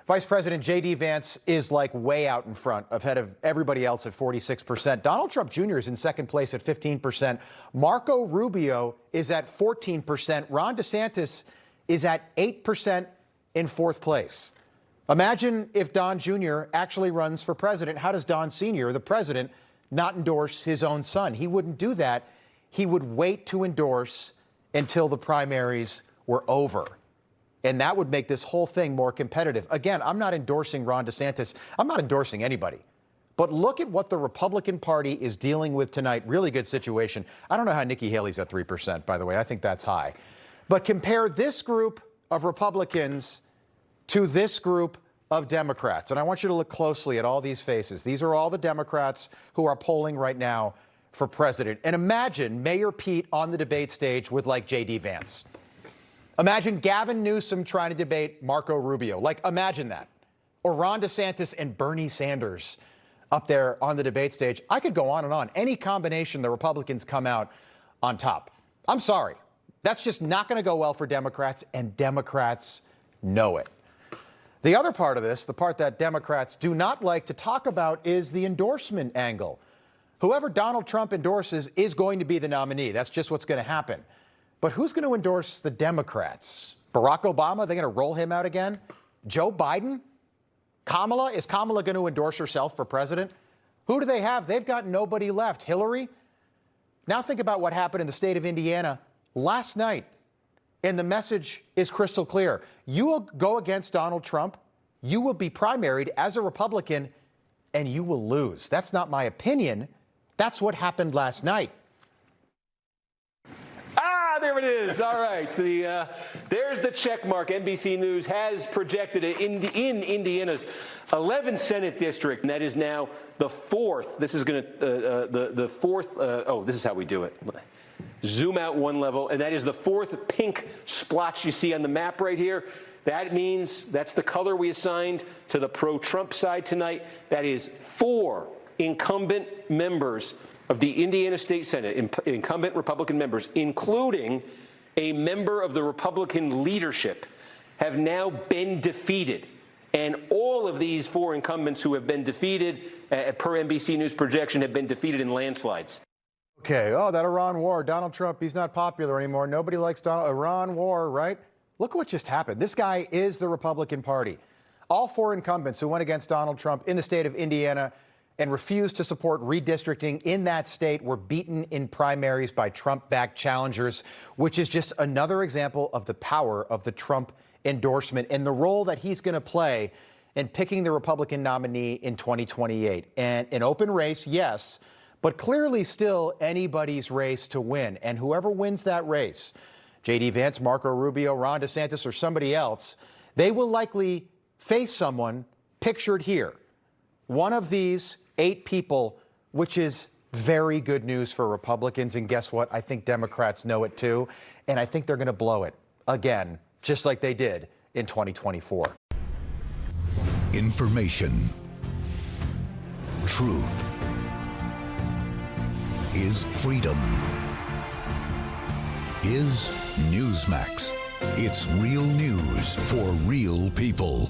Vice President J.D. Vance is like way out in front, ahead of everybody else at 46%. Donald Trump Jr. is in second place at 15%. Marco Rubio is at 14%. Ron DeSantis is at 8% in fourth place. Imagine if Don Jr. actually runs for president. How does Don Sr., the president, not endorse his own son? He wouldn't do that. He would wait to endorse until the primaries were over. And that would make this whole thing more competitive. Again, I'm not endorsing Ron DeSantis. I'm not endorsing anybody. But look at what the Republican Party is dealing with tonight. Really good situation. I don't know how Nikki Haley's at 3%, by the way. I think that's high. But compare this group of Republicans to this group of Democrats. And I want you to look closely at all these faces. These are all the Democrats who are polling right now for president. And imagine Mayor Pete on the debate stage with like J.D. Vance. Imagine Gavin Newsom trying to debate Marco Rubio. Like, imagine that. Or Ron DeSantis and Bernie Sanders up there on the debate stage. I could go on and on. Any combination, the Republicans come out on top. I'm sorry. That's just not going to go well for Democrats, and Democrats know it. The other part of this, the part that Democrats do not like to talk about, is the endorsement angle. Whoever Donald Trump endorses is going to be the nominee. That's just what's going to happen. But who's going to endorse the Democrats? Barack Obama? They're going to roll him out again? Joe Biden? Kamala? Is Kamala going to endorse herself for president? Who do they have? They've got nobody left. Hillary? Now think about what happened in the state of Indiana last night. And the message is crystal clear. You will go against Donald Trump. You will be primaried as a Republican, and you will lose. That's not my opinion. That's what happened last night. There it is. All right. There's the check mark. NBC News has projected it in Indiana's 11th Senate district, and that is now the fourth. This is going to the fourth. This is how we do it. Zoom out one level, and that is the fourth pink splotch you see on the map right here. That means that's the color we assigned to the pro-Trump side tonight. That is 4 incumbent members of the Indiana State Senate, incumbent Republican members, including a member of the Republican leadership, have now been defeated. And all of these 4 incumbents who have been defeated, per NBC News projection, have been defeated in landslides. Okay, that Iran war, Donald Trump, he's not popular anymore. Nobody likes Iran war, right? Look what just happened. This guy is the Republican Party. All 4 incumbents who went against Donald Trump in the state of Indiana and refused to support redistricting in that state were beaten in primaries by Trump-backed challengers, which is just another example of the power of the Trump endorsement and the role that he's going to play in picking the Republican nominee in 2028. And an open race, yes, but clearly still anybody's race to win. And whoever wins that race, J.D. Vance, Marco Rubio, Ron DeSantis, or somebody else, they will likely face someone pictured here. One of these 8 people, which is very good news for Republicans. And guess what? I think Democrats know it too. And I think they're going to blow it again, just like they did in 2024. Information. Truth. Is freedom. Is Newsmax. It's real news for real people.